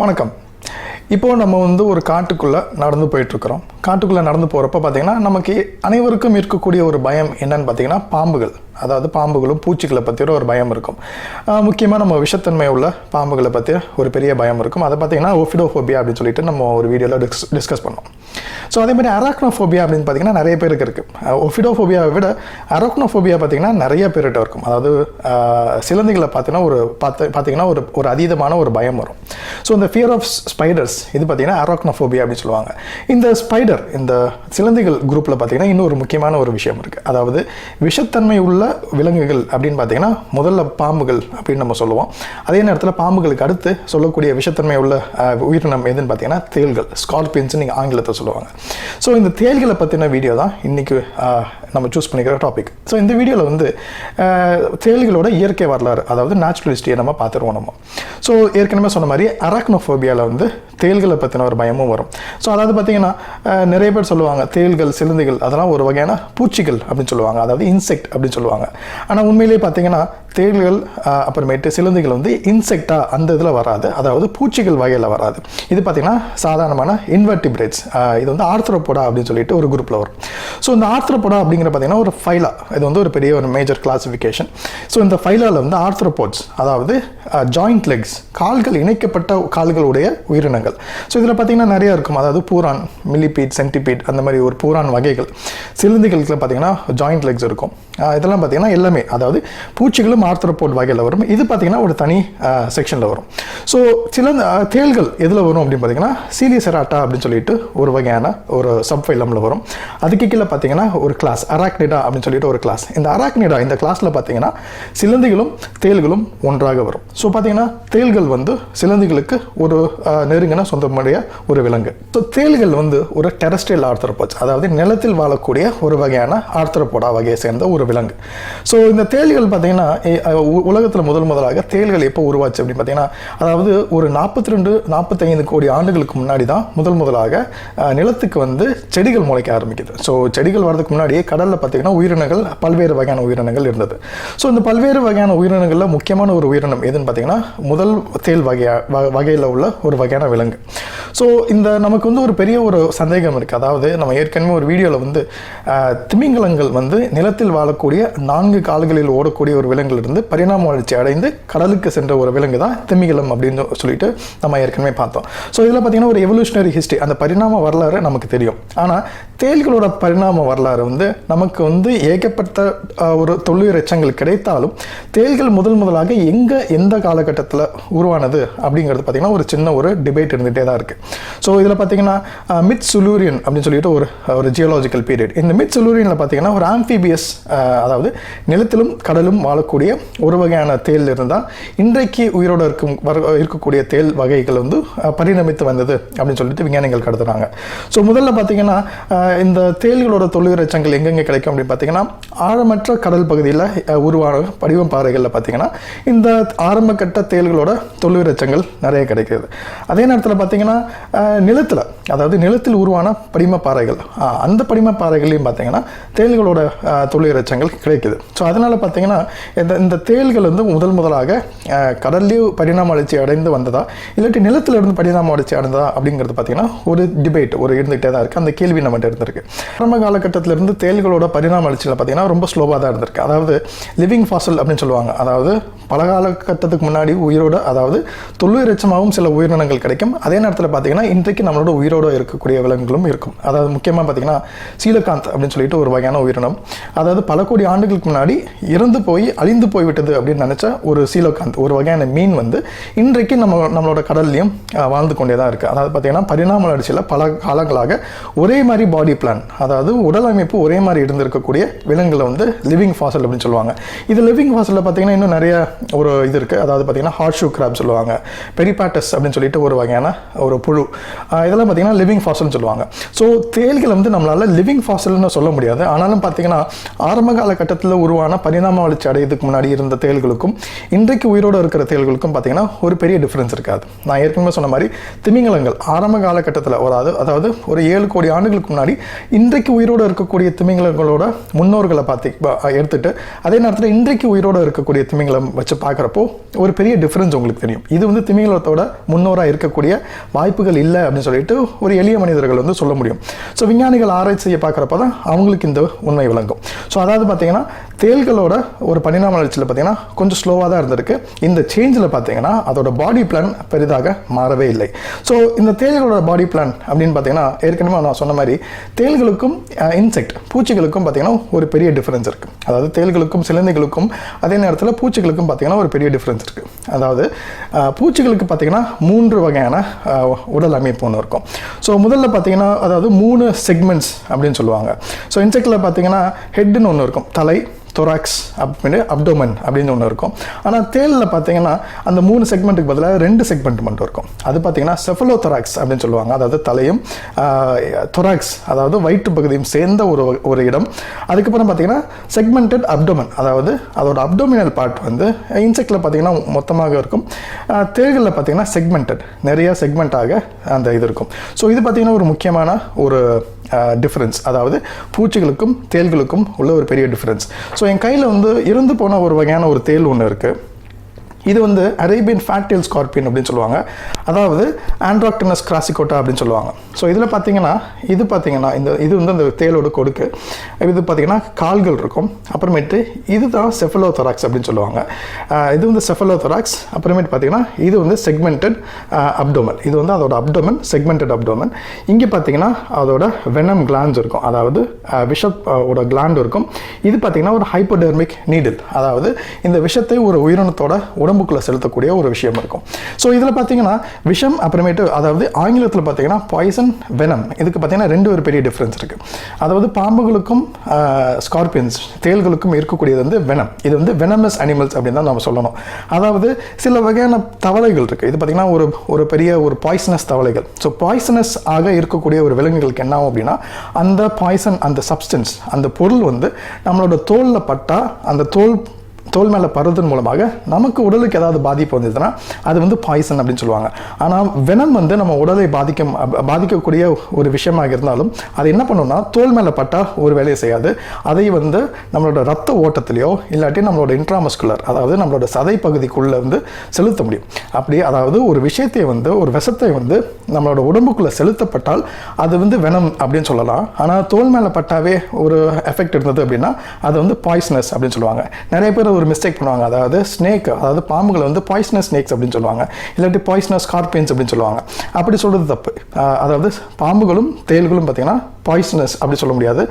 வணக்கம். இப்போது நம்ம ஒரு காட்டுக்குள்ளே நடந்து போயிட்டுருக்குறோம். காட்டுக்குள்ளே நடந்து போகிறப்ப பார்த்திங்கன்னா நமக்கு அனைவருக்கும் இருக்கக்கூடிய ஒரு பயம் என்னன்னு பார்த்திங்கன்னா பாம்புகள். அதாவது பாம்புகளும் பூச்சிகளை பற்றிய ஒரு பயம் இருக்கும். முக்கியமாக நம்ம விஷத்தன்மை உள்ள பாம்புகளை பற்றி ஒரு பெரிய பயம் இருக்கும். அதை பார்த்திங்கன்னா ஓஃபிடோஃபோபியா அப்படின்னு சொல்லிட்டு நம்ம ஒரு வீடியோவில் டிஸ்கஸ் பண்ணோம். ஸோ அதே மாதிரி அராக்னோஃபோபியா அப்படின்னு பார்த்திங்கன்னா நிறைய பேருக்கு இருக்குது. ஓஃபிடோஃபோபியாவை விட அராக்னோஃபோபியா பார்த்திங்கன்னா நிறைய பேர்கிட்ட இருக்கும். அதாவது சிலந்திகளை பார்த்திங்கன்னா ஒரு அதீதமான ஒரு பயம் வரும். ஸோ இந்த ஃபியர் ஆஃப் ஸ்பைடர்ஸ் இது பார்த்திங்கன்னா அராக்னோஃபோபியா அப்படின்னு சொல்லுவாங்க. இந்த ஸ்பைடர் இந்த சிலந்திகள் குரூப்பில் பார்த்திங்கன்னா இன்னொரு முக்கியமான ஒரு விஷயம் இருக்குது. அதாவது விஷத்தன்மை உள்ள விலங்குகள் அப்படின்னு பார்த்தீங்கன்னா முதல்ல பாம்புகள் அப்படின்னு நம்ம சொல்லுவோம். அதே நேரத்தில் பாம்புகளுக்கு அடுத்து சொல்லக்கூடிய விஷத்தன்மை உள்ள உயிரினம் எதுன்னு பார்த்தீங்கன்னா தேள்கள், ஸ்கார்பியன்ஸ் நீங்கள் ஆங்கிலத்தை சொல்லுவாங்க. ஸோ இந்த தேள்களை பற்றின வீடியோ தான் இன்றைக்கி நம்ம சூஸ் பண்ணிக்கிற டாபிக். ஸோ இந்த வீடியோவில் தேள்களோட இயற்கை வரலாறு, அதாவது நேச்சுரல் ஹிஸ்டரியை நம்ம பார்த்துருவோம். நம்ம ஸோ ஏற்கனவே சொன்ன மாதிரி அராக்னோஃபோபியாவில் தேள்களை பற்றின ஒரு பயமும் வரும். ஸோ அதாவது பார்த்தீங்கன்னா நிறைய பேர் சொல்லுவாங்க தேள்கள், சிலந்திகள் அதெல்லாம் ஒரு வகையான பூச்சிகள் அப்படின்னு சொல்லுவாங்க, அதாவது இன்செக்ட் அப்படின்னு சொல்லுவாங்க. ஆனால் உண்மையிலேயே பார்த்தீங்கன்னா தேள்கள் அப்புறமேட்டு சிலந்திகள் இன்செக்டா அந்த இதில் வராது, அதாவது பூச்சிகள் வகையில் வராது. இது பார்த்தீங்கன்னா சாதாரணமான இன்வெர்டிபிரேட்ஸ். இது ஆர்த்ரோபோடா அப்படின்னு சொல்லிட்டு ஒரு குரூப்பில் வரும். ஸோ இந்த ஆர்த்ரோபோடா அப்படிங்கிற பார்த்தீங்கன்னா ஒரு ஃபைலா, இது ஒரு பெரிய ஒரு மேஜர் கிளாசிஃபிகேஷன். ஸோ இந்த ஃபைலாவில் ஆர்த்ரோபோட்ஸ், அதாவது ஜாயிண்ட் லெக்ஸ், கால்கள் இணைக்கப்பட்ட கால்களுடைய உயிரினங்கள். ஸோ இதில் பார்த்தீங்கன்னா நிறைய இருக்கும். அதாவது பூரான், மில்லிபீட், சென்டிபீட் அந்த மாதிரி ஒரு பூரான் வகைகள். சிலந்திகளுக்கு பார்த்தீங்கன்னா ஜாயிண்ட் லெக்ஸ் இருக்கும். இதெல்லாம் பார்த்தீங்கன்னா எல்லாமே அதாவது பூச்சிகளும் ஆர்த்ரோபோட் வகையில் வரும். இது பார்த்தீங்கன்னா ஒரு தனி செக்ஷனில் வரும். ஸோ சில தேள்கள் எதில் வரும் அப்படின்னு பார்த்தீங்கன்னா சீலிசெராட்டா அப்படின்னு சொல்லிட்டு ஒரு வகையான ஒரு சப்ஃபைலமில் வரும். அதுக்கு கீழே பார்த்தீங்கன்னா ஒரு கிளாஸ் அராக்னிடா அப்படின்னு சொல்லிட்டு ஒரு கிளாஸ். இந்த அராக்னிடா இந்த கிளாஸில் பார்த்தீங்கன்னா சிலந்திகளும் தேள்களும் ஒன்றாக வரும். ஸோ பார்த்தீங்கன்னா தேள்கள் சிலந்திகளுக்கு ஒரு நெருங்கின சொந்தமுடைய ஒரு விலங்கு. ஸோ தேள்கள் ஒரு டெரஸ்ட்ரியல் ஆர்த்ரோபோட்ஸ், அதாவது நிலத்தில் வாழக்கூடிய ஒரு வகையான ஆர்த்ரோபோடா வகையை சேர்ந்த ஒரு விலங்கு. ஸோ இந்த தேள்கள் பார்த்தீங்கன்னா உலகத்தில் முதலாக தேள்கள் எப்போ உருவாச்சு அப்படின்னு பார்த்தீங்கன்னா, அதாவது ஒரு 42-45 கோடி ஆண்டுகளுக்கு முன்னாடி தான் முதலாக நிலத்துக்கு செடிகள் முளைக்க ஆரம்பிக்குது. ஸோ செடிகள் வர்றதுக்கு முன்னாடியே கடலில் பார்த்தீங்கன்னா உயிரினங்கள், பல்வேறு வகையான உயிரினங்கள் இருந்தது. ஸோ இந்த பல்வேறு வகையான உயிரினங்களில் முக்கியமான ஒரு உயிரினம் எதுன்னு பார்த்தீங்கன்னா முதல் தேள் வகையில் உள்ள ஒரு வகையான விலங்கு. ஸோ இந்த நமக்கு ஒரு பெரிய ஒரு சந்தேகம் இருக்குது. அதாவது நம்ம ஏற்கனவே ஒரு வீடியோவில் திமிங்கலங்கள் நிலத்தில் வாழக்கூடிய 4 கால்களில் ஓடக்கூடிய ஒரு விலங்கிலிருந்து பரிணாம வளர்ச்சி அடைந்து கடலுக்கு சென்ற ஒரு விலங்கு தான் திமிங்கலம் அப்படின்னு சொல்லிட்டு நம்ம ஏற்கனவே பார்த்தோம். ஸோ இதில் பார்த்தீங்கன்னா ஒரு எவல்யூஷனரி ஹிஸ்ட்ரி, அந்த பரிணாம வரலாறு நமக்கு தெரியும். ஆனால் தேள்களோட பரிணாம வரலாறு நமக்கு ஏகப்பட்ட ஒரு தொல்லுயிர் எச்சங்கள் கிடைத்தாலும் தேள்கள் முதலாக எந்த காலகட்டத்தில் உருவானது அப்படிங்கிறது பார்த்தீங்கன்னா ஒரு சின்ன ஒரு டிபேட் இருந்துகிட்டே தான் இருக்குது. ஸோ இதில் பார்த்தீங்கன்னா மிட் சுலூரியன் அப்படின்னு சொல்லிட்டு ஒரு ஜியோலாஜிக்கல் பீரியட். இந்த மிட் சுலூரியனில் பார்த்தீங்கன்னா ஒரு ஆம்ஃபிபியஸ், அதாவது நிலத்திலும் கடலும் வாழக்கூடிய ஒரு வகையான தேள் இருந்தால் இன்றைக்கு உயிரோடு இருக்கக்கூடிய தேள் வகைகள் பரிணமித்து வந்தது அப்படின்னு சொல்லிட்டு விஞ்ஞானிகள் கருதுறாங்க. ஸோ முதல்ல பார்த்தீங்கன்னா இந்த தேள்களோட தொல்லுயிர் எச்சங்கள் எங்கெங்கே கிடைக்கும் அப்படின்னு பார்த்தீங்கன்னா ஆழமற்ற கடல் பகுதியில் உருவான படிவம் பாறைகளில் பார்த்தீங்கன்னா இந்த ஆரம்ப கட்ட தேள்களோட தொல்லுயிர் எச்சங்கள் நிறைய கிடைக்கிறது. அதே நேரத்தில் பார்த்தீங்கன்னா நிலத்தில், அதாவது நிலத்தில் உருவான படிம பாறைகள், அந்த படிம பாறைகளையும் பார்த்தீங்கன்னா தேள்களோட தொல்லுயிர் எச்சங்கள் கிடைக்குது. ஸோ அதனால் பார்த்தீங்கன்னா இந்த தேள்கள் முதலாக கடல்லையும் பரிணாம வளர்ச்சி அடைந்து வந்ததா இல்லாட்டி நிலத்தில் இருந்து பரிணாம வளர்ச்சி அடைந்ததா அப்படிங்கிறது பார்த்தீங்கன்னா ஒரு டிபேட் இருந்துகிட்டே தான் இருக்குது. அந்த கேள்வி நம்மகிட்ட இருந்திருக்கு. ஆரம்ப காலகட்டத்திலிருந்து தேள்களோட பரிணாம வளர்ச்சியில் பார்த்தீங்கன்னா ரொம்ப ஸ்லோவாக தான் இருந்திருக்கு. அதாவது லிவிங் ஃபாசில் அப்படின்னு சொல்லுவாங்க. அதாவது பல காலகட்டத்துக்கு முன்னாடி உயிரோட, அதாவது தொல்லுயிர் எச்சமாகவும் சில உயிரினங்கள் கிடைக்கும். அதே நேரத்தில் பார்த்தீங்கன்னா இன்றைக்கு நம்மளோட உயிரோடு இருக்கக்கூடிய விலங்குகளும் இருக்கும். அதாவது முக்கியமாக பார்த்தீங்கன்னா சீலகாந்த் அப்படின்னு சொல்லிட்டு ஒரு வகையான உயிரினம், அதாவது பல கோடி ஆண்டுகளுக்கு முன்னாடி இறந்து போய் அழிந்து போய்விட்டது அப்படின்னு நினச்ச ஒரு சீலோகாந்த், ஒரு வகையான மீன் இன்றைக்கு நம்மளோட கடல்லையும் வாழ்ந்து கொண்டே தான் இருக்குது. அதாவது பார்த்தீங்கன்னா பரிணாம வளர்ச்சியில் பல காலங்களாக ஒரே மாதிரி பாடி பிளான், அதாவது உடல் அமைப்பு ஒரே மாதிரி இருந்திருக்கக்கூடிய விலங்குகளை லிவிங் ஃபாசில் அப்படின்னு சொல்லுவாங்க. இது லிவிங் ஃபாசிலில் பார்த்தீங்கன்னா இன்னும் நிறைய ஒரு இது இருக்குது. அதாவது பார்த்தீங்கன்னா ஹார்ட் ஷூ கிராப் சொல்லுவாங்க, பெரிபாட்டஸ் அப்படின்னு சொல்லிட்டு ஒரு வகையான ஒரு புழு, இதெல்லாம் பார்த்தீங்கன்னா லிவிங் ஃபாசில்னு சொல்லுவாங்க. ஸோ தேள்கள் வந்து நம்மளால் லிவிங் ஃபாசில்னு சொல்ல முடியாது. ஆனாலும் பார்த்தீங்கன்னா ஆரம்ப காலகட்டத்தில் உருவான பரிணாம வளர்ச்சி அடையதுக்கு முன்னாடி இருந்த தேள்களுக்கும் இன்றைக்கு உயிரோடு இருக்கிற தேள்களுக்கும் பார்த்தீங்கன்னா ஒரு பெரிய டிஃப்ரென்ஸ் இருக்காது. நான் ஏற்கனவே சொன்ன மாதிரி திமிங்கலங்கள் ஆரம்ப காலகட்டத்தில் அதாவது ஒரு 7 கோடி ஆண்டுகளுக்கு முன்னாடி இன்றைக்கு உயிரோடு இருக்கக்கூடிய திமிங்கலங்களோட முன்னோர்களை எடுத்துட்டு அதே நேரத்தில் இன்றைக்கு உயிரோடு இருக்கக்கூடிய திமிங்கலம் வச்சு பார்க்குறப்போ ஒரு பெரிய டிஃப்ரென்ஸ் உங்களுக்கு தெரியும். இது வந்து திமிங்கலத்தோட முன்னோராக இருக்கக்கூடிய வாய்ப்புகள் இல்லை அப்படின்னு சொல்லிட்டு ஒரு எளிய மனிதர்கள் வந்து சொல்ல முடியும். ஸோ விஞ்ஞானிகள் ஆராய்ச்சி செய்ய பார்க்குறப்ப தான் அவங்களுக்கு இந்த உண்மை விளங்கும். ஸோ அதாவது பார்த்தீங்கன்னா தேள்களோட ஒரு பரிணாம வளர்ச்சியில் பார்த்தீங்கன்னா கொஞ்சம் ஸ்லோவாக தான் இருந்திருக்கு. இந்த சேஞ்சில் பார்த்தீங்கன்னா அதோட பாடி பிளான் பெரிதாக மாறவே இல்லை. ஸோ இந்த தேள்களோட பாடி பிளான் அப்படின்னு பார்த்தீங்கன்னா ஏற்கனவே நான் சொன்ன மாதிரி தேள்களுக்கும் இன்செக்ட் பூச்சிகளுக்கும் பார்த்தீங்கன்னா ஒரு பெரிய டிஃப்ரென்ஸ் இருக்குது. அதாவது தேள்களுக்கும் சிலந்திகளுக்கும் அதே நேரத்தில் பூச்சிகளுக்கும் பார்த்தீங்கன்னா ஒரு பெரிய டிஃப்ரென்ஸ் இருக்குது. அதாவது பூச்சிகளுக்கு பார்த்தீங்கன்னா 3 வகையான உடல் அமைப்பு ஒன்று இருக்கும். ஸோ முதல்ல பார்த்தீங்கன்னா அதாவது 3 செக்மெண்ட்ஸ் அப்படின்னு சொல்லுவாங்க. ஸோ இன்செக்டில் பார்த்தீங்கன்னா ஹெட்னு ஒன்று இருக்கும், தலை, தொராக்ஸ் அப்படின்னு அப்டோமன் அப்படின்னு ஒன்று இருக்கும். ஆனால் தேலில் பார்த்தீங்கன்னா அந்த 3 செக்மெண்ட்டுக்கு பதிலாக 2 செக்மெண்ட் மட்டும் இருக்கும். அது பார்த்தீங்கன்னா செஃபலோதொராக்ஸ் அப்படின்னு சொல்லுவாங்க. அதாவது தலையும் தொராக்ஸ் அதாவது வயிற்று பகுதியும் சேர்ந்த ஒரு இடம். அதுக்கப்புறம் பார்த்தீங்கன்னா செக்மெண்டட் அப்டோமன், அதாவது அதோட அப்டோமினல் பார்ட் வந்து இன்செக்டில் பார்த்தீங்கன்னா மொத்தமாக இருக்கும். தேள்களில் பார்த்தீங்கன்னா செக்மெண்டட், நிறைய செக்மெண்ட்டாக அந்த இது இருக்கும். ஸோ இது பார்த்தீங்கன்னா ஒரு முக்கியமான ஒரு டிஃப்ரென்ஸ், அதாவது பூச்சிகளுக்கும் தேள்களுக்கும் உள்ள ஒரு பெரிய டிஃப்ரென்ஸ். ஸோ என் கையில் வந்து இறந்து போன ஒரு வகையான ஒரு தேள் ஒன்று இருக்குது. இது வந்து அரேபியன் ஃபேட்டேல் ஸ்கார்பியன் அப்படின்னு சொல்லுவாங்க. அதாவது ஆண்ட்ராக்டினஸ் கிராசிகோட்டா அப்படின்னு சொல்லுவாங்க. ஸோ இதில் பார்த்தீங்கன்னா இது வந்து அந்த தேளோட கொடுக்கு. இது பார்த்தீங்கன்னா கால்கள் இருக்கும். அப்புறமேட்டு இதுதான் செஃபலோதொராக்ஸ் அப்படின்னு சொல்லுவாங்க. இது வந்து செஃபலோதொராக்ஸ். அப்புறமேட்டு பார்த்தீங்கன்னா இது வந்து செக்மெண்டட் அப்டோமன். இது வந்து அதோட அப்டோமன், செக்மெண்டட் அப்டோமன். இங்கே பார்த்தீங்கன்னா அதோட வெனம் கிளாண்ட்ஸ் இருக்கும், அதாவது விஷத்தோட கிளாண்ட் இருக்கும். இது பார்த்தீங்கன்னா ஒரு ஹைப்போடெர்மிக் நீடில், அதாவது இந்த விஷத்தை ஒரு உயிரினத்தோட உடம்புக்குள்ள செலுத்தக்கூடிய ஒரு விஷயம் இருக்கும். ஸோ இதில் பார்த்தீங்கன்னா விஷம், அப்புறமேட்டு அதாவது ஆங்கிலத்தில் பார்த்தீங்கன்னா பாய்சன், வெனம். இதுக்கு பார்த்தீங்கன்னா 2 ஒரு பெரிய டிஃப்ரென்ஸ் இருக்குது. அதாவது பாம்புகளுக்கும் ஸ்கார்பியன்ஸ் தேள்களுக்கும் இருக்கக்கூடியது வந்து வெனம். இது வந்து வெனமஸ் அனிமல்ஸ் அப்படின்னு தான் நம்ம சொல்லணும். அதாவது சில வகையான தவளைகள் இருக்குது. இது பார்த்தீங்கன்னா ஒரு பெரிய ஒரு பாய்சனஸ் தவளைகள். ஸோ பாய்சனஸ் ஆக இருக்கக்கூடிய ஒரு விலங்குகளுக்கு என்ன ஆகும் அப்படின்னா அந்த பாய்சன், அந்த சப்ஸ்டன்ஸ், அந்த பொருள் வந்து நம்மளோட தோலில் பட்டா அந்த தோல் மேலே படுறதன் மூலமாக நமக்கு உடலுக்கு ஏதாவது பாதிப்பு வந்ததுன்னா அது வந்து பாய்சன் அப்படின்னு சொல்லுவாங்க. ஆனால் வெனம் வந்து நம்ம உடலை பாதிக்கக்கூடிய ஒரு விஷயமாக இருந்தாலும் அது என்ன பண்ணுன்னா தோல் மேலே பட்டால் ஒரு வேலையை செய்யாது. அதை வந்து நம்மளோட ரத்த ஓட்டத்திலையோ இல்லாட்டி நம்மளோட இன்ட்ராமஸ்குலர், அதாவது நம்மளோட சதை பகுதிக்குள்ளே வந்து செலுத்த முடியும். அப்படி அதாவது ஒரு விஷயத்தை வந்து ஒரு விஷத்தை வந்து நம்மளோட உடம்புக்குள்ளே செலுத்தப்பட்டால் அது வந்து வெனம் அப்படின்னு சொல்லலாம். ஆனால் தோல் மேலே பட்டாவே ஒரு எஃபெக்ட் இருந்தது அப்படின்னா அது வந்து பாய்சனஸ் அப்படின்னு சொல்லுவாங்க. நிறைய பேர் ஒரு மிஸ்டேக் பண்ணுவாங்க. அதாவது ஸ்னேக், அதாவது பாம்புகளை வந்து பாய்சனஸ் ஸ்னேக்ஸ் அப்படின்னு சொல்லுவாங்க, இல்லாட்டி பாய்சனஸ் ஸ்கார்பியன்ஸ் அப்படின்னு சொல்லுவாங்க. அப்படி சொல்றது தப்பு. அதாவது பாம்புகளும் தேள்களும் பார்த்தீங்கன்னா பாய்சனஸ் அப்படி சொல்ல முடியாது.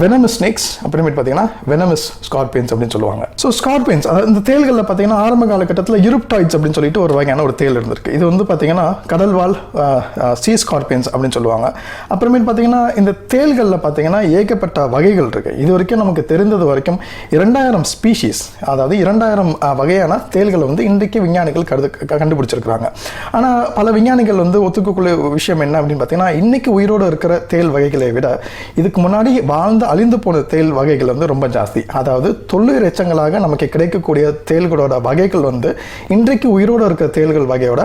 வெனமஸ் ஸ்னேக்ஸ், அப்புறமேட்டு பார்த்தீங்கன்னா வெனமஸ் ஸ்கார்பியன்ஸ் அப்படின்னு சொல்லுவாங்க. ஸோ ஸ்கார்பியன்ஸ், அதாவது இந்த தேள்களில் பார்த்தீங்கன்னா ஆரம்ப காலகட்டத்தில் யூரோப்டாய்ட்ஸ் அப்படின்னு சொல்லிட்டு ஒரு வகையான ஒரு தேள் இருந்திருக்கு. இது வந்து பார்த்தீங்கன்னா கடல்வாழ் சீ ஸ்கார்பியன்ஸ் அப்படின்னு சொல்லுவாங்க. அப்புறமேட்டு பார்த்தீங்கன்னா இந்த தேள்களில் பார்த்தீங்கன்னா ஏகப்பட்ட வகைகள் இருக்குது. இது வரைக்கும் நமக்கு தெரிந்தது வரைக்கும் 2000 ஸ்பீஷீஸ், அதாவது 2000 வகையான தேள்களை வந்து இன்றைக்கு விஞ்ஞானிகள் கண்டுபிடிச்சிருக்கிறாங்க. ஆனால் பல விஞ்ஞானிகள் வந்து ஒத்துக்கக்கூடிய விஷயம் என்ன அப்படின்னு பார்த்தீங்கன்னா இன்னைக்கு உயிரோடு இருக்கிற தேள் வகைகளை விட இதுக்கு முன்னாடி வாழ்ந்து அழிந்து போன தேள் வகைகள் வந்து ரொம்ப ஜாஸ்தி. அதாவது தொல்லுயிர் எச்சங்களாக நமக்கு கிடைக்கக்கூடிய தேள்களோட வகைகள் வந்து இன்றைக்கு உயிரோடு இருக்கிற தேள்கள் வகையோட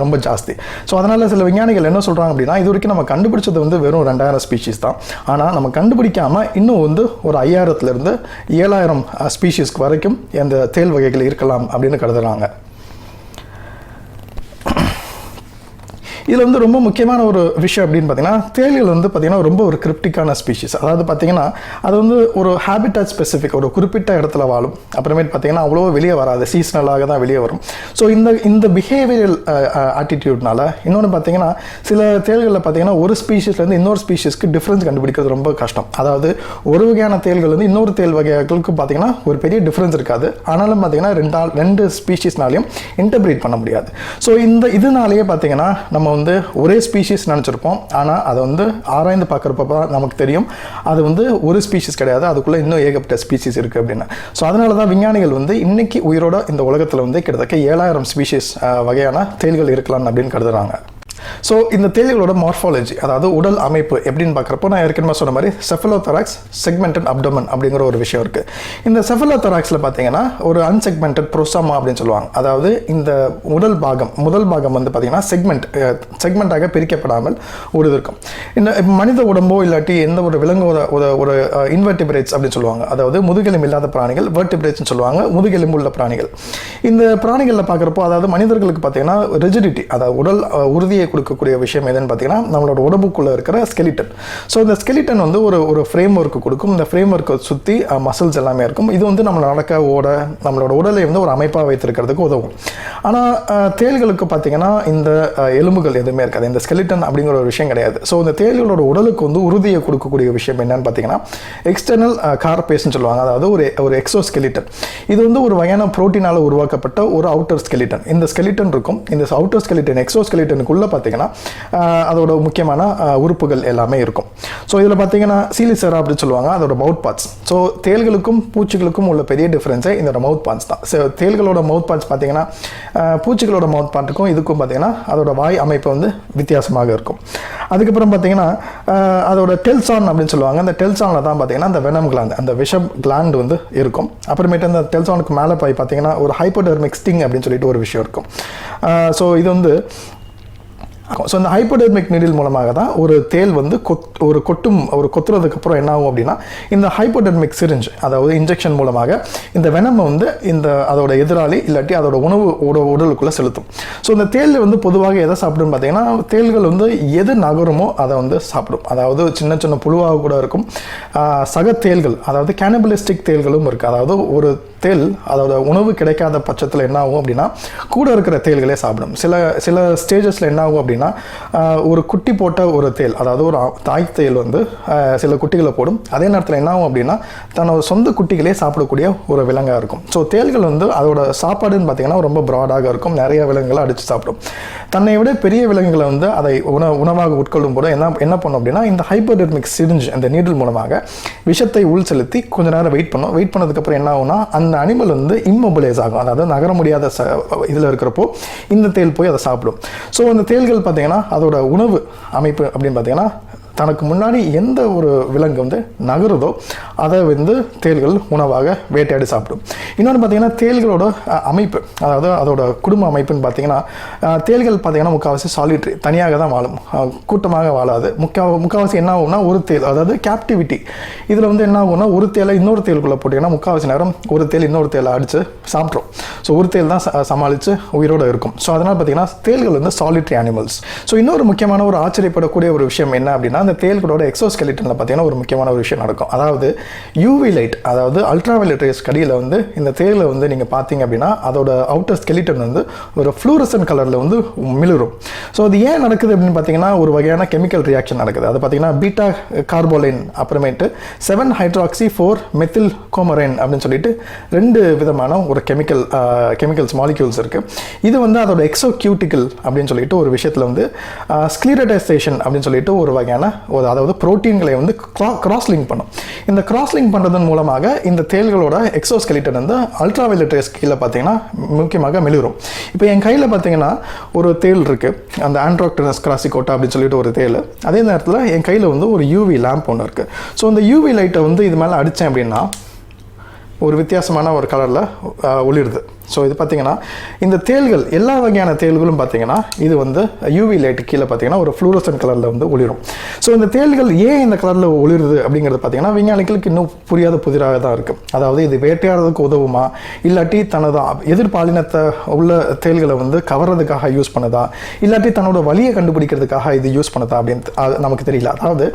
ரொம்ப ஜாஸ்தி. ஸோ அதனால சில விஞ்ஞானிகள் என்ன சொல்றாங்க அப்படின்னா இது வரைக்கும் நம்ம கண்டுபிடிச்சது வந்து வெறும் 2000 ஸ்பீஷீஸ் தான். ஆனால் நம்ம கண்டுபிடிக்காம இன்னும் வந்து ஒரு 5000 7000 ஸ்பீஷீஸ்க்கு வரைக்கும் இந்த தேள் வகைகள் இருக்கலாம் அப்படின்னு கருதுறாங்க. இதில் வந்து ரொம்ப முக்கியமான ஒரு விஷயம் அப்படின்னு பார்த்தீங்கன்னா தேள்கள் வந்து பார்த்தீங்கன்னா ரொம்ப ஒரு கிரிப்டிக்கான ஸ்பீஷீஸ். அதாவது பார்த்தீங்கன்னா அது வந்து ஒரு ஹேபிட்டாட் ஸ்பெசிஃபிக், ஒரு குறிப்பிட்ட இடத்துல வாழும். அப்புறமேட்டு பார்த்தீங்கன்னா அவ்வளோ வெளியே வராது, சீசனலாக தான் வெளியே வரும். ஸோ இந்த பிஹேவியரல் ஆட்டிடியூட்னால இன்னொன்று பார்த்தீங்கன்னா சில தேள்களில் பார்த்தீங்கன்னா ஒரு ஸ்பீஷீஸ்லேருந்து இன்னொரு ஸ்பீஷீஸ்க்கு டிஃப்ரென்ஸ் கண்டுபிடிக்கிறது ரொம்ப கஷ்டம். அதாவது ஒரு வகையான தேள்கள் வந்து இன்னொரு தேள் வகைகளுக்கு பார்த்தீங்கன்னா ஒரு பெரிய டிஃப்ரென்ஸ் இருக்காது. ஆனாலும் பார்த்தீங்கன்னா ரெண்டு ஸ்பீஷீஸ்னாலையும் இன்டர்பிரேட் பண்ண முடியாது. ஸோ இதனாலேயே பார்த்தீங்கன்னா நம்ம வந்து ஒரே ஸ்பீஷீஸ் நினச்சிருப்போம். ஆனால் அதை வந்து ஆராய்ந்து பார்க்குறப்ப நமக்கு தெரியும் அது வந்து ஒரு ஸ்பீஷீஸ் கிடையாது, அதுக்குள்ளே இன்னும் ஏகப்பட்ட ஸ்பீஷீஸ் இருக்குது அப்படின்னு. ஸோ அதனால தான் விஞ்ஞானிகள் வந்து இன்னைக்கு உயிரோட இந்த உலகத்தில் வந்து கிட்டத்தட்ட 7000 ஸ்பீஷீஸ் வகையான தேள்கள் இருக்கலாம் அப்படின்னு கருதுறாங்க. ஸோ இந்த தேள்களோட மார்ஃபாலஜி, அதாவது உடல் அமைப்பு எப்படின்னு பார்க்குறப்போ நான் ஏற்கனவே சொன்ன மாதிரி செஃபலோதொராக்ஸ், செக்மெண்டட் அப்டோமன் அப்படிங்கிற ஒரு விஷயம் இருக்குது. இந்த செஃபலோதொராக்ஸில் பார்த்தீங்கன்னா ஒரு அன்செக்மெண்டட் ப்ரோசோமா அப்படின்னு சொல்லுவாங்க. அதாவது இந்த முதல் பாகம் வந்து பார்த்தீங்கன்னா செக்மெண்ட்டாக பிரிக்கப்படாமல் ஒரு இருக்கும். இந்த மனித உடம்போ இல்லாட்டி எந்த ஒரு விலங்கோட ஒரு இன்வெர்டிபிரேட்ஸ் அப்படின்னு சொல்லுவாங்க. அதாவது முதுகெலும்பு இல்லாத பிராணிகள், வெர்டிபிரேட்ஸ்னு சொல்லுவாங்க, முதுகெலும்பு உள்ள பிராணிகள். இந்த பிராணிகளில் பார்க்குறப்போ அதாவது மனிதர்களுக்கு பார்த்தீங்கன்னா ரிஜிடிட்டி, அதாவது உடல் உறுதியை கொடுக்கக்கூடிய விஷயம் எதுன்னு பார்த்தீங்கன்னா நம்மளோட உடம்புக்குள்ளே இருக்கிற ஸ்கெலிட்டன். ஸோ இந்த ஸ்கெலிட்டன் வந்து ஒரு ஃப்ரேம் ஒர்க்கு கொடுக்கும். இந்த ஃப்ரேம் ஒர்க்கை சுற்றி மசில்ஸ் எல்லாமே இருக்கும். இது வந்து நம்ம நடக்க ஓட நம்மளோட உடலை வந்து ஒரு அமைப்பாக வைத்திருக்கிறதுக்கு உதவும். ஆனால் தேள்களுக்கு பார்த்தீங்கன்னா இந்த எலும்புகள் எதுவுமே இருக்காது, இந்த ஸ்கெலிட்டன் அப்படிங்கிற ஒரு விஷயம் கிடையாது. ஸோ இந்த தேள்களோட உடலுக்கு வந்து உறுதியை கொடுக்கக்கூடிய விஷயம் என்னன்னு பார்த்தீங்கன்னா எக்ஸ்டர்னல் கார்பேஸ்ன்னு சொல்லுவாங்க. அதாவது ஒரு எக்ஸோஸ்கெலிட்டன். இது வந்து ஒரு வகையான புரோட்டீனால் உருவாக்கப்பட்ட ஒரு அவுட்டர் ஸ்கெலிட்டன். இந்த ஸ்கெலிட்டன் இருக்கும். இந்த அவுட்டர் ஸ்கெலிட்டன் எக்ஸோஸ்கெலிட்டனுக்குள்ளே பார்த்தீங்கன்னா அதோட முக்கியமான உறுப்புகள் எல்லாமே இருக்கும். ஸோ இதில் பார்த்தீங்கன்னா சீலிசரா அப்படின்னு சொல்லுவாங்க, அதோட மவுத் பார்ட்ஸ். ஸோ தேள்களுக்கும் பூச்சிகளுக்கும் உள்ள பெரிய டிஃப்ரென்ஸே இதோட மவுத் பார்ட்ஸ் தான். ஸோ தேள்களோட மவுத் பார்ட்ஸ் பார்த்தீங்கன்னா பூச்சிகளோட மவுத் பார்ட்டுக்கும் இதுக்கும் பார்த்தீங்கன்னா அதோட வாய் அமைப்பு வந்து வித்தியாசமாக இருக்கும். அதுக்கப்புறம் பார்த்தீங்கன்னா அதோட டெல்சான் அப்படின்னு சொல்லுவாங்க. அந்த டெல்சானில் தான் பார்த்தீங்கன்னா அந்த வெனம் கிளாண்ட், அந்த விஷம் கிளாண்ட் வந்து இருக்கும். அப்புறமேட்டு அந்த டெல்சானுக்கு மேலே போய் பார்த்தீங்கன்னா ஒரு ஹைப்போடெர்மிக் ஸ்டிங் அப்படின்னு சொல்லிட்டு ஒரு விஷயம் இருக்கும். ஸோ இது வந்து ஸோ இந்த ஹைப்போடெர்மிக் நீடில் மூலமாக தான் ஒரு தேள் வந்து கொத்துறதுக்கு அப்புறம் என்ன ஆகும் அப்படின்னா இந்த ஹைப்போடெர்மிக் சிரிஞ்ச், அதாவது இன்ஜெக்ஷன் மூலமாக இந்த வெனமை வந்து இந்த அதோட எதிராளி இல்லாட்டி அதோட உணவு உடலுக்குள்ளே செலுத்தும். ஸோ இந்த தேள் வந்து பொதுவாக எதை சாப்பிடுன்னு பார்த்தீங்கன்னா தேள்கள் வந்து எது நகருமோ அதை வந்து சாப்பிடும். அதாவது சின்ன சின்ன புழுவாக கூட இருக்கும். சக தேள்கள், அதாவது கேனபலிஸ்டிக் தேள்களும் இருக்குது. அதாவது ஒரு தேள் அதோட உணவு கிடைக்காத பட்சத்தில் என்ன ஆகும் அப்படின்னா கூட இருக்கிற தேள்களே சாப்பிடும். சில ஸ்டேஜஸில் என்ன ஆகும் அப்படின்னா ஒரு குட்டி போட்ட ஒரு தேள், அதாவது ஒரு தாய் தேள் வந்து சில குட்டிகளை போடும். அதே நேரத்தில் என்ன ஆகும் அப்படின்னா தன்னோட சொந்த குட்டிகளே சாப்பிடக்கூடிய ஒரு விலங்காக இருக்கும். ஸோ தேள்கள் வந்து அதோட சாப்பாடுன்னு பார்த்தீங்கன்னா ரொம்ப ப்ராடாக இருக்கும். நிறைய விலங்குகளை அடித்து சாப்பிடும். தன்னை விட பெரிய விலங்குகளை வந்து அதை உணவாக உட்கொள்ளும் போது என்ன பண்ணும் அப்படின்னா இந்த ஹைப்போடெர்மிக் சிரிஞ்ச், அந்த நீடில் மூலமாக விஷத்தை உள் செலுத்தி கொஞ்ச நேரம் வெயிட் பண்ணதுக்கப்புறம் என்ன ஆகும்னா அந்த அனிமல் வந்து இம்மொபிலைஸ் ஆகும். அதாவது நகர முடியாத இதில் இருக்கிறப்போ இந்த தேள் போய் அதை சாப்பிடும். ஸோ அந்த தேள்கள் பார்த்தீங்கன்னா அதோட உணவு அமைப்பு அப்படின்னு பார்த்தீங்கன்னா தனக்கு முன்னாடி எந்த ஒரு விலங்கு வந்து நகருதோ அதை வந்து தேள்கள் உணவாக வேட்டையாடி சாப்பிடும். இன்னொன்று பார்த்தீங்கன்னா தேள்களோட அமைப்பு, அதாவது அதோட குடும்ப அமைப்புன்னு பார்த்தீங்கன்னா தேள்கள் பார்த்தீங்கன்னா முக்கால்வாசி சாலிட்ரி, தனியாக தான் வாழும், கூட்டமாக வாழாது. முக்கால்வாசி என்ன ஆகும்னா ஒரு தேள், அதாவது கேப்டிவிட்டி. இதில் வந்து என்ன ஆகும்னா ஒரு தேலை இன்னொரு தேளுக்குள்ளே போட்டிங்கன்னா முக்கால்வாசி நேரம் ஒரு தேள் இன்னொரு தேலை அடித்து சாப்பிட்ரும். ஸோ ஒரு தேள் தான் சமாளித்து உயிரோடு இருக்கும். ஸோ அதனால் பார்த்தீங்கன்னா தேள்கள் வந்து சாலிட்ரி அனிமல்ஸ். ஸோ இன்னொரு முக்கியமான ஒரு ஆச்சரியப்படக்கூடிய ஒரு விஷயம் என்ன அப்படின்னா அந்த தேள்களோட எக்ஸோஸ்கெலிட்டனில் பார்த்தீங்கன்னா ஒரு முக்கியமான ஒரு விஷயம் நடக்கும். அதாவது யூவி லைட், அதாவது அல்ட்ராவயலட் ரேஸ் கடியில் வந்து இந்த தேளை வந்து நீங்கள் பார்த்தீங்க அப்படின்னா அதோட அவுட்டர் ஸ்கெலிட்டன் வந்து ஒரு ஃப்ளூரசன்ட் கலரில் வந்து மிளிரும். ஸோ அது ஏன் நடக்குது அப்படின்னு பார்த்தீங்கன்னா ஒரு வகையான கெமிக்கல் ரியாக்ஷன் நடக்குது. அது பார்த்தீங்கன்னா பீட்டா கார்போலைன் அப்புறமேட்டு 7-ஹைட்ராக்சி-4-மெத்தில்-கோமரைன் அப்படின்னு சொல்லிட்டு 2 விதமான ஒரு கெமிக்கல்ஸ் மாலிக்யூல்ஸ் இருக்குது. இது வந்து அதோட எக்ஸோக்யூட்டிக்கல் அப்படின்னு சொல்லிட்டு ஒரு விஷயத்தில் வந்து ஸ்க்ளீரடைசேஷன் அப்படின்னு சொல்லிட்டு ஒரு வகையான அதாவது புரோட்டீன்களை வந்து கிராஸ் லிங்க் பண்ணும். இந்த கிராஸ் லிங்க் பண்ணுறதன் மூலமாக இந்த தேள்களோட எக்ஸோஸ்கெலிட்டன் வந்து அல்ட்ராவயலட் ரேஸ் கீழே பார்த்தீங்கன்னா முக்கியமாக மெளிரும். இப்போ என் கையில் பார்த்தீங்கன்னா ஒரு தேள் இருக்குது, அந்த ஆண்ட்ராக்டனஸ் கிராசிகோட்டா அப்படின்னு சொல்லிட்டு ஒரு தேள். அதே நேரத்தில் என் கையில் வந்து ஒரு யூவி லேம்ப் ஒன்று இருக்குது. ஸோ இந்த யூவி லைட்டை வந்து இது மேலே அடித்தேன் அப்படின்னா ஒரு வித்தியாசமான ஒரு கலரில் ஒளிருது. ஸோ இது பார்த்தீங்கன்னா இந்த தேள்கள் எல்லா வகையான தேள்களும் பார்த்தீங்கன்னா இது வந்து யூவி லைட்டு கீழே பார்த்தீங்கன்னா ஒரு ஃப்ளூரசன்ட் கலரில் வந்து ஒளிரும். ஸோ இந்த தேள்கள் ஏன் இந்த கலரில் ஒளிருது அப்படிங்கிறது பார்த்தீங்கன்னா விஞ்ஞானிகளுக்கு இன்னும் புரியாத புதிராக தான் இருக்குது. அதாவது இது வேட்டையாடுறதுக்கு உதவுமா இல்லாட்டி தனது எதிர்பாலினத்தை உள்ள தேள்களை வந்து கவர்றதுக்காக யூஸ் பண்ணுதா இல்லாட்டி தன்னோட வழியை கண்டுபிடிக்கிறதுக்காக இது யூஸ் பண்ணுதா அப்படின்னு நமக்கு தெரியல. அதாவது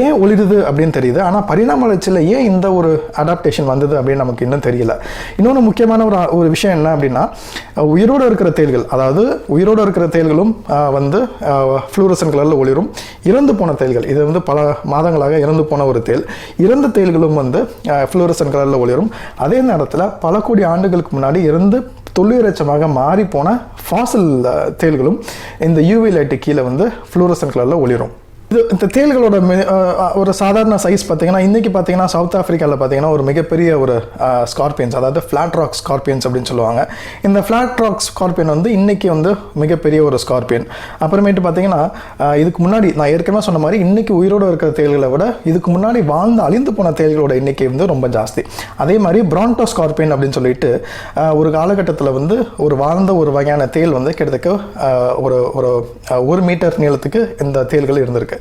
ஏன் ஒளிருது அப்படின்னு தெரியுது, ஆனால் பரிணாம வளர்ச்சியில் ஏன் இந்த ஒரு அடாப்டேஷன் வந்தது அப்படின்னு நமக்கு இன்னும் தெரியல. இன்னொன்று முக்கியமான ஒரு விஷயம் என்ன அப்படின்னா உயிரோடு இருக்கிற தேள்கள், அதாவது உயிரோடு இருக்கிற தேள்களும் வந்து ஃப்ளூரசன்ட் கலரில் ஒளிரும். இறந்து போன தேள்கள், இது வந்து பல மாதங்களாக இறந்து போன ஒரு தேள், இறந்த தேள்களும் வந்து ஃப்ளூரசன்ட் கலரில் ஒளிரும். அதே நேரத்தில் பல கோடி ஆண்டுகளுக்கு முன்னாடி இருந்து தொல்லியரச்சமாக மாறி போன ஃபாசில் தேள்களும் இந்த யூவி லைட்டு கீழே வந்து ஃப்ளூரசன்ட் கலரில் ஒளிரும். இந்த தேள்களோட ஒரு சாதாரண சைஸ் பார்த்தீங்கன்னா இன்றைக்கி பார்த்தீங்கன்னா சவுத் ஆஃப்ரிக்காவில் பார்த்தீங்கன்னா ஒரு மிகப்பெரிய ஒரு ஸ்கார்பியன்ஸ், அதாவது ஃப்ளாட் ராக் ஸ்கார்பியன்ஸ் அப்படின்னு சொல்லுவாங்க. இந்த ஃப்ளாட் ராக் ஸ்கார்பியன் வந்து இன்றைக்கி வந்து மிகப்பெரிய ஒரு ஸ்கார்பியன். அப்புறமேட்டு பார்த்தீங்கன்னா இதுக்கு முன்னாடி நான் ஏற்கனவே சொன்ன மாதிரி இன்றைக்கி உயிரோடு இருக்கிற தேள்களை விட இதுக்கு முன்னாடி வாழ்ந்து அழிந்து போன தேள்களோட எண்ணிக்கை வந்து ரொம்ப ஜாஸ்தி. அதே மாதிரி பிராண்டோ ஸ்கார்பியன் அப்படின்னு சொல்லிட்டு ஒரு காலகட்டத்தில் வந்து ஒரு வாழ்ந்த ஒரு வகையான தேள் வந்து கிட்டத்தட்ட ஒரு மீட்டர் நீளத்துக்கு இந்த தேள்கள் இருந்திருக்கு.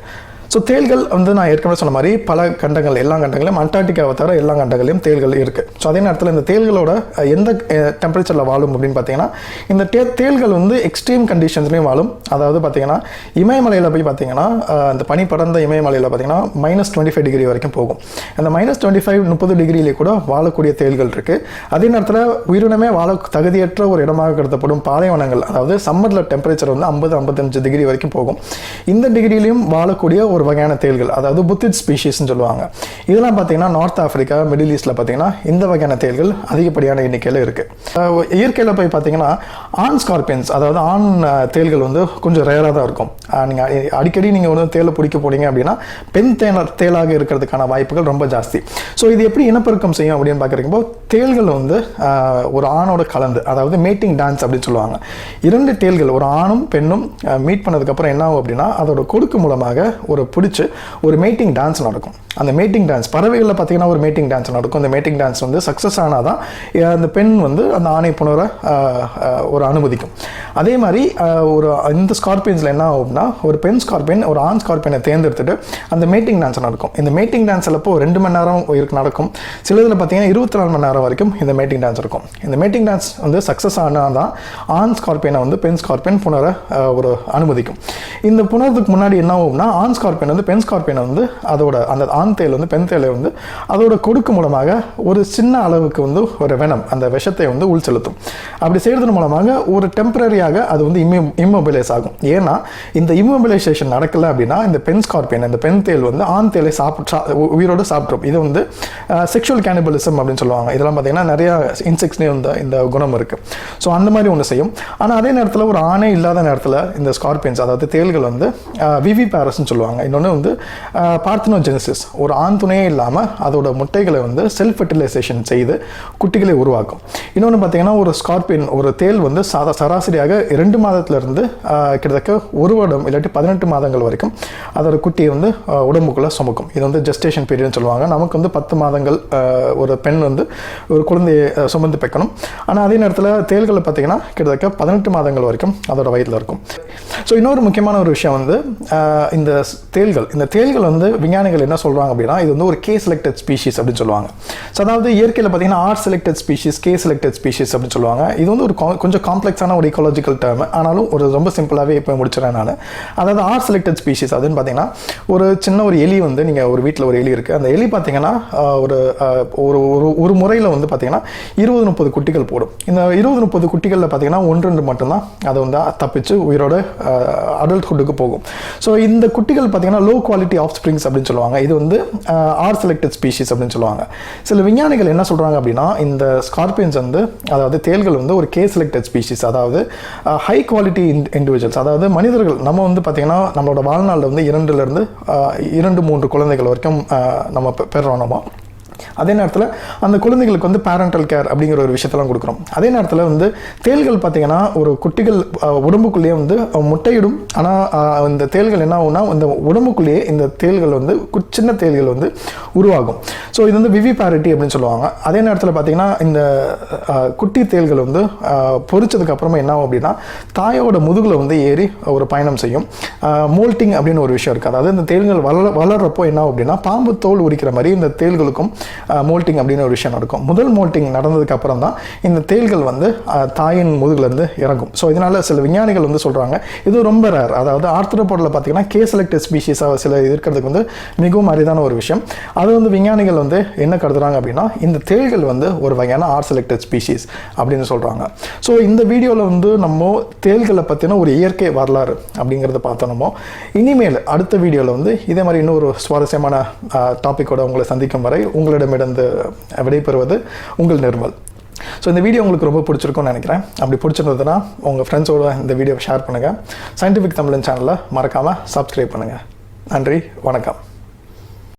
ஸோ தேள்கள் வந்து நான் ஏற்கனவே சொன்ன மாதிரி பல கண்டங்கள், எல்லா கண்டங்களையும் அண்டார்டிகாவை தவிர எல்லா கண்டங்களையும் தேள்கள் இருக்குது. ஸோ அதே நேரத்தில் இந்த தேள்களோட எந்த டெம்பரேச்சரில் வாழும் அப்படின்னு பார்த்தீங்கன்னா இந்த தேள்கள் வந்து எக்ஸ்ட்ரீம் கண்டிஷன்ஸ்லேயும் வாழும். அதாவது பார்த்தீங்கன்னா இமயமலையில் போய் பார்த்தீங்கன்னா இந்த பனி படர்ந்த இமயமலையில் பார்த்தீங்கன்னா -25 டிகிரி வரைக்கும் போகும். அந்த -25-30 டிகிரியிலே கூட வாழக்கூடிய தேள்கள் இருக்குது. அதே நேரத்தில் உயிரினமே வாழ தகுதியற்ற ஒரு இடமாக கருதப்படும் பாலைவனங்கள், அதாவது சம்மரில் டெம்பரேச்சர் வந்து 50-55 டிகிரி வரைக்கும் போகும். இந்த டிகிரியிலையும் வாழக்கூடிய ஒரு வகையான தேள்கள், அதாவது புத்திட் ஸ்பீஷீஸ்ன்னு சொல்லுவாங்க. இதெல்லாம் பார்த்தீங்கன்னா நார்த் ஆஃப்ரிக்கா, மிடில் ஈஸ்டில் பார்த்தீங்கன்னா இந்த வகையான தேள்கள் அதிகப்படியான எண்ணிக்கையில் இருக்குது. இயற்கையில் போய் பார்த்தீங்கன்னா ஆண் ஸ்கார்பியன்ஸ், அதாவது ஆண் தேள்கள் வந்து கொஞ்சம் ரேராக தான் இருக்கும். நீங்கள் அடிக்கடி நீங்கள் வந்து தேலை பிடிக்க போனீங்க அப்படின்னா பெண் தேளாக இருக்கிறதுக்கான வாய்ப்புகள் ரொம்ப ஜாஸ்தி. ஸோ இது எப்படி இனப்பெருக்கம் செய்யும் அப்படின்னு பார்க்குறப்போ தேள்கள் வந்து ஒரு ஆணோட கலந்து, அதாவது மேட்டிங் டான்ஸ் அப்படின்னு சொல்லுவாங்க. 2 தேள்கள், ஒரு ஆணும் பெண்ணும் மீட் பண்ணதுக்கப்புறம் என்ன ஆகும் அப்படின்னா அதோட கொடுக்கு மூலமாக ஒரு பிடிச்சி ஒரு மேட்டிங் டான்ஸ் நடக்கும். அந்த மேட்டிங் டான்ஸ் பறவைகளில் பார்த்தீங்கன்னா ஒரு மேட்டிங் டான்ஸ் நடக்கும். அந்த மேட்டிங் டான்ஸ் வந்து சக்ஸஸ் ஆனால் தான் அந்த பெண் வந்து அந்த ஆணை புணர ஒரு அனுமதிக்கும். அதே மாதிரி இந்த ஸ்கார்பியன்ஸில் என்ன ஆகும்னா ஒரு பெண் ஸ்கார்பியன் ஒரு ஆண் ஸ்கார்பியனை தேர்ந்தெடுத்துட்டு அந்த மேட்டிங் டான்ஸ் நடக்கும். இந்த மேட்டிங் டான்ஸில் இப்போ 2 மணி நேரம் நடக்கும். சிலதில் பார்த்தீங்கன்னா 24 மணி நேரம் வரைக்கும் இந்த மேட்டிங் டான்ஸ் இருக்கும். இந்த மேட்டிங் டான்ஸ் வந்து சக்ஸஸ் ஆனால் தான் ஆண் ஸ்கார்பியனை வந்து பெண் ஸ்கார்பியன் புணர ஒரு அனுமதிக்கும். இந்த புணர்றதுக்கு முன்னாடி என்ன ஆகும்னா ஆண் ஸ்கார்பியன் வந்து பெண் ஸ்கார்பியனை வந்து அதோட அந்த ஆண் தேல் வந்து பெண் தேலை வந்து அதோட கொடுக்கு மூலமாக ஒரு சின்ன அளவுக்கு வந்து ஒரு வெனம், அந்த விஷத்தை வந்து உள் செலுத்தும். அப்படி செய்யறதன் மூலமாக ஒரு டெம்பரரியாக அது வந்து இம்மொபிலைஸ் ஆகும். ஏன்னா இந்த இம்மொபிலைசேஷன் நடக்கல அப்படின்னா இந்த பெண் ஸ்கார்பியன், இந்த பெண் தேல் வந்து ஆண் தேலை உயிரோடு சாப்பிட்ரும். இது வந்து செக்ஷுவல் கேனிபலிசம் அப்படின்னு சொல்லுவாங்க. இதெல்லாம் பார்த்தீங்கன்னா நிறைய இன்செக்ட்ஸ்லேயும் இந்த குணம் இருக்குது. ஸோ அந்த மாதிரி ஒன்று செய்யும். ஆனால் அதே நேரத்தில் ஒரு ஆணே இல்லாத நேரத்தில் இந்த ஸ்கார்பியன்ஸ், அதாவது தேள்கள் வந்து விவி பேரஸ்ன்னு சொல்லுவாங்க. இன்னொன்று வந்து பார்த்தனோஜெனிசிஸ், ஒரு ஆண் துணையே இல்லாமல் அதோட முட்டைகளை வந்து செல்ஃப் ஃபெர்டிலைசேஷன் செய்து குட்டிகளை உருவாக்கும். இன்னொன்று பார்த்தீங்கன்னா ஒரு ஸ்கார்பியன், ஒரு தேள் வந்து சராசரியாக 2 மாதத்திலிருந்து கிட்டத்தட்ட 1 வருடம் இல்லாட்டி 18 மாதங்கள் வரைக்கும் அதோட குட்டியை வந்து உடம்புக்குள்ளே சுமக்கும். இது வந்து ஜெஸ்டேஷன் பீரியட்னு சொல்லுவாங்க. நமக்கு வந்து 10 மாதங்கள் ஒரு பெண் வந்து ஒரு குழந்தையை சுமந்து பெக்கணும். ஆனால் அதே நேரத்தில் தேள்களை பார்த்தீங்கன்னா கிட்டத்தட்ட 18 மாதங்கள் வரைக்கும் அதோட வயிற்றில் இருக்கும். ஸோ இன்னொரு முக்கியமான ஒரு விஷயம் வந்து இந்த தேள்கள் வந்து விஞ்ஞானிகள் என்ன சொல்கிறாங்க அப்படின்னா இது வந்து ஒரு கே செலக்டட் ஸ்பீஷீஸ் அப்படின்னு சொல்லுவாங்க. ஸோ அதாவது இயற்கையில் பார்த்தீங்கன்னா are selected species, K selected species அப்படின்னு சொல்லுவாங்க. இது வந்து ஒரு கொஞ்சம் காம்ப்ளெக்ஸான ஒரு இக்காலஜிக்கல் டேர்ம், ஆனாலும் ஒரு ரொம்ப சிம்பிளாகவே இப்போ முடிச்சிடறேன் நான். அதாவது ஆர் செலக்டட் ஸ்பீஷீஸ் அதுன்னு பார்த்தீங்கன்னா ஒரு சின்ன ஒரு எலி வந்து நீங்கள் ஒரு வீட்டில் ஒரு எலி இருக்குது. அந்த எலி பார்த்தீங்கன்னா ஒரு முறையில் வந்து பார்த்தீங்கன்னா 20-30 குட்டிகள் போடும். இந்த 20-30 குட்டிகளில் பார்த்தீங்கன்னா 1-2 மட்டும்தான் அதை வந்து தப்பிச்சு உயிரோட அடல்ட்ஹுட்டுக்கு போகும். ஸோ இந்த குட்டிகள் பார்த்தீங்கன்னா லோ குவாலிட்டி ஆஃப் ஸ்ப்ரிங்ஸ் அப்படின்னு சொல்லுவாங்க. இது வந்து ஆர் செலக்டட் ஸ்பீஷீஸ் அப்படின்னு சொல்லுவாங்க. சில விஞ்ஞானிகள் என்ன சொல்கிறாங்க அப்படின்னா இந்த ஸ்கார்பியன்ஸ் வந்து, அதாவது தேள்கள் வந்து ஒரு கே செலக்டட் ஸ்பீஷீஸ், அதாவது ஹை குவாலிட்டி இண்டிவிஜுவல்ஸ், அதாவது மனிதர்கள் நம்ம வந்து பார்த்தீங்கன்னா நம்மளோட வாழ்நாளில் வந்து 2-3 குழந்தைகள் வரைக்கும் நம்ம பெறுறோம் நம்ம. அதே நேரத்தில் அந்த குழந்தைகளுக்கு வந்து பேரண்டல் கேர் அப்படிங்கிற ஒரு விஷயத்தெல்லாம் கொடுக்குறோம். அதே நேரத்தில் வந்து தேள்கள் பார்த்தீங்கன்னா ஒரு குட்டிகள் உடம்புக்குள்ளேயே வந்து முட்டையிடும். ஆனால் இந்த தேள்கள் என்ன ஆகும்னா இந்த உடம்புக்குள்ளேயே இந்த தேள்கள் வந்து சின்ன தேள்கள் வந்து உருவாகும். ஸோ இது வந்து விவிபாரிட்டி அப்படின்னு சொல்லுவாங்க. அதே நேரத்தில் பார்த்தீங்கன்னா இந்த குட்டி தேள்கள் வந்து பொரிச்சதுக்கு அப்புறமா என்ன ஆகும் அப்படின்னா தாயோட முதுகில் வந்து ஏறி ஒரு பயணம் செய்யும். மோல்ட்டிங் அப்படின்னு ஒரு விஷயம் இருக்குது. அதாவது இந்த தேள்கள் வளர்றப்போ என்ன ஆகும் அப்படின்னா பாம்பு தோல் உரிக்கிற மாதிரி இந்த தேள்களுக்கும் மோல்ட்டிங் அப்படின்னு ஒரு விஷயம் நடக்கும். முதல் மோல்ட்டிங் நடந்ததுக்கு அப்புறம் தான் இந்த தேள்கள் வந்து தாயின் முதுகுலேருந்து இறங்கும். ஸோ இதனால சில விஞ்ஞானிகள் வந்து சொல்கிறாங்க இது ரொம்ப ரேர். அதாவது ஆர்த்ரோபோடில் பார்த்தீங்கன்னா கே செலக்டட் ஸ்பீஷீஸாக சில இருக்கிறதுக்கு வந்து மிகவும் அரிதான ஒரு விஷயம். அது வந்து விஞ்ஞானிகள் வந்து என்ன கருதுறாங்க அப்படின்னா இந்த தேள்கள் வந்து ஒரு வகையான ஆர் செலக்டட் ஸ்பீஷீஸ் அப்படின்னு சொல்கிறாங்க. ஸோ இந்த வீடியோவில் வந்து நம்ம தேள்களை பற்றின ஒரு இயற்கை வரலாறு அப்படிங்கிறத பார்த்தோம். இனிமேல் அடுத்த வீடியோவில் வந்து இதே மாதிரி இன்னொரு சுவாரஸ்யமான டாப்பிக்கோட உங்களை சந்திக்கும் வரை உங்களிடமிருந்து விடைபெறுவது உங்கள் நிர்மல். ஸோ இந்த வீடியோ உங்களுக்கு ரொம்ப பிடிச்சிருக்கும்னு நினைக்கிறேன். அப்படி பிடிச்சிருந்ததுன்னா உங்கள் ஃப்ரெண்ட்ஸோட இந்த வீடியோவை ஷேர் பண்ணுங்கள். சயின்டிஃபிக் தமிழன் சேனலை மறக்காமல் சப்ஸ்கிரைப் பண்ணுங்கள். நன்றி, வணக்கம்.